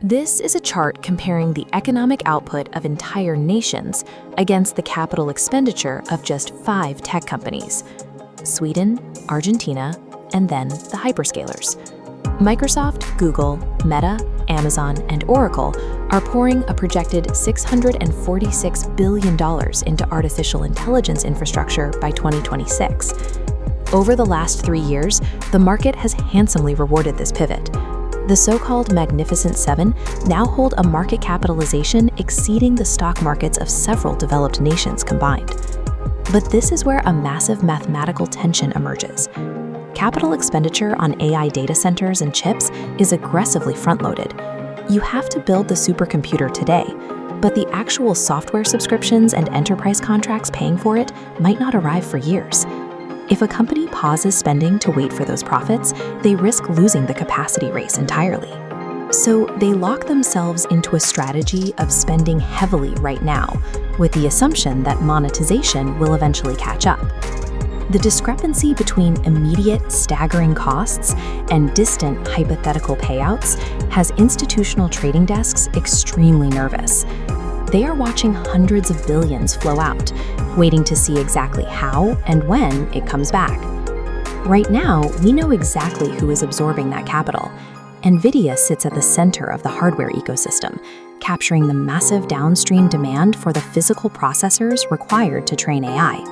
This is a chart comparing the economic output of entire nations against the capital expenditure of just 5 tech companies: Sweden, Argentina, and then the hyperscalers. Microsoft, Google, Meta, Amazon, and Oracle are pouring a projected $646 billion into artificial intelligence infrastructure by 2026. Over the last 3 years, the market has handsomely rewarded this pivot. The so-called Magnificent Seven now hold a market capitalization exceeding the stock markets of several developed nations combined. But this is where a massive mathematical tension emerges. Capital expenditure on AI data centers and chips is aggressively front-loaded. You have to build the supercomputer today, but the actual software subscriptions and enterprise contracts paying for it might not arrive for years. If a company pauses spending to wait for those profits, they risk losing the capacity race entirely. So they lock themselves into a strategy of spending heavily right now, with the assumption that monetization will eventually catch up. The discrepancy between immediate, staggering costs and distant, hypothetical payouts has institutional trading desks extremely nervous. They are watching hundreds of billions flow out, waiting to see exactly how and when it comes back. Right now, we know exactly who is absorbing that capital. NVIDIA sits at the center of the hardware ecosystem, capturing the massive downstream demand for the physical processors required to train AI.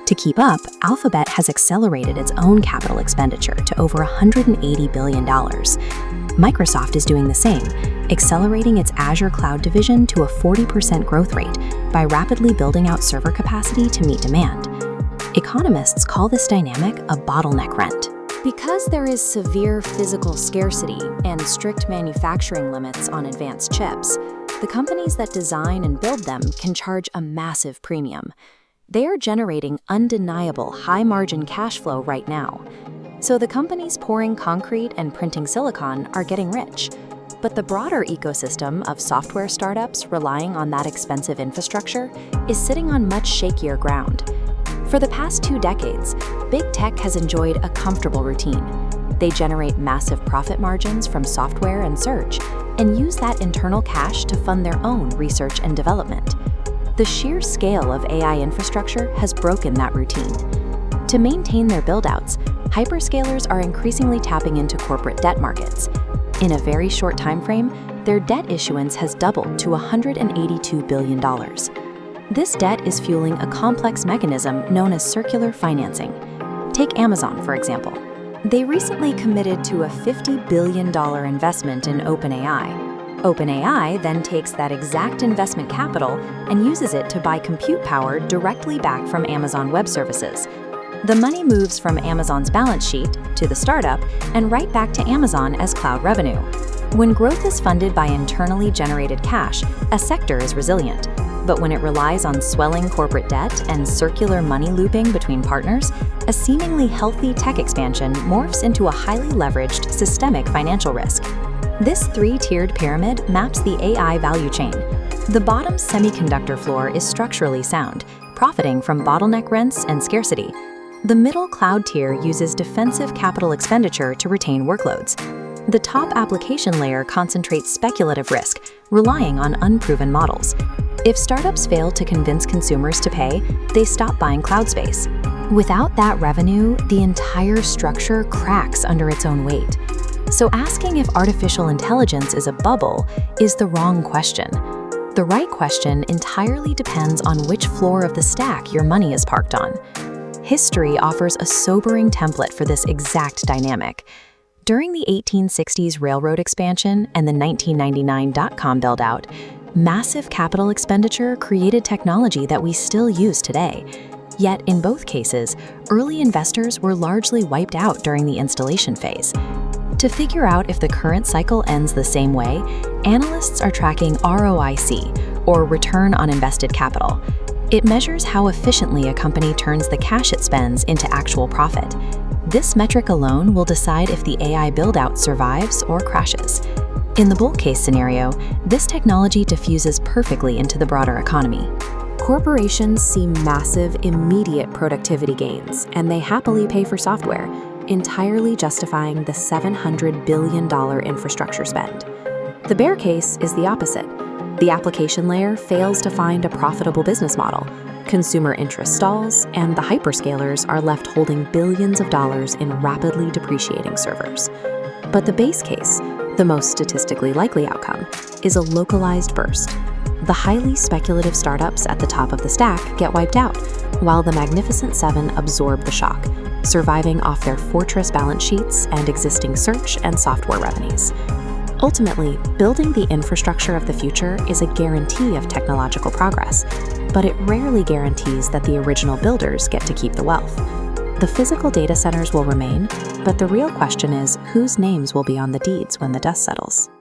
To keep up, Alphabet has accelerated its own capital expenditure to over $180 billion. Microsoft is doing the same, accelerating its Azure cloud division to a 40% growth rate by rapidly building out server capacity to meet demand. Economists call this dynamic a bottleneck rent. Because there is severe physical scarcity and strict manufacturing limits on advanced chips, the companies that design and build them can charge a massive premium. They are generating undeniable high-margin cash flow right now. So the companies pouring concrete and printing silicon are getting rich. But the broader ecosystem of software startups relying on that expensive infrastructure is sitting on much shakier ground. For the past 2 decades, big tech has enjoyed a comfortable routine. They generate massive profit margins from software and search and use that internal cash to fund their own research and development. The sheer scale of AI infrastructure has broken that routine. To maintain their build-outs, hyperscalers are increasingly tapping into corporate debt markets. In a very short time frame, their debt issuance has doubled to $182 billion. This debt is fueling a complex mechanism known as circular financing. Take Amazon, for example. They recently committed to a $50 billion investment in OpenAI. OpenAI then takes that exact investment capital and uses it to buy compute power directly back from Amazon Web Services. The money moves from Amazon's balance sheet to the startup and right back to Amazon as cloud revenue. When growth is funded by internally generated cash, a sector is resilient. But when it relies on swelling corporate debt and circular money looping between partners, a seemingly healthy tech expansion morphs into a highly leveraged systemic financial risk. This 3-tiered pyramid maps the AI value chain. The bottom semiconductor floor is structurally sound, profiting from bottleneck rents and scarcity. The middle cloud tier uses defensive capital expenditure to retain workloads. The top application layer concentrates speculative risk, relying on unproven models. If startups fail to convince consumers to pay, they stop buying cloud space. Without that revenue, the entire structure cracks under its own weight. So asking if artificial intelligence is a bubble is the wrong question. The right question entirely depends on which floor of the stack your money is parked on. History offers a sobering template for this exact dynamic. During the 1860s railroad expansion and the 1999 dot-com build-out, massive capital expenditure created technology that we still use today. Yet in both cases, early investors were largely wiped out during the installation phase. To figure out if the current cycle ends the same way, analysts are tracking ROIC, or Return on Invested Capital. It measures how efficiently a company turns the cash it spends into actual profit. This metric alone will decide if the AI build-out survives or crashes. In the bull case scenario, this technology diffuses perfectly into the broader economy. Corporations see massive, immediate productivity gains, and they happily pay for software, entirely justifying the $700 billion infrastructure spend. The bear case is the opposite. The application layer fails to find a profitable business model. Consumer interest stalls, and the hyperscalers are left holding billions of dollars in rapidly depreciating servers. But the base case, the most statistically likely outcome, is a localized burst. The highly speculative startups at the top of the stack get wiped out, while the Magnificent Seven absorb the shock, surviving off their fortress balance sheets and existing search and software revenues. Ultimately, building the infrastructure of the future is a guarantee of technological progress, but it rarely guarantees that the original builders get to keep the wealth. The physical data centers will remain, but the real question is whose names will be on the deeds when the dust settles.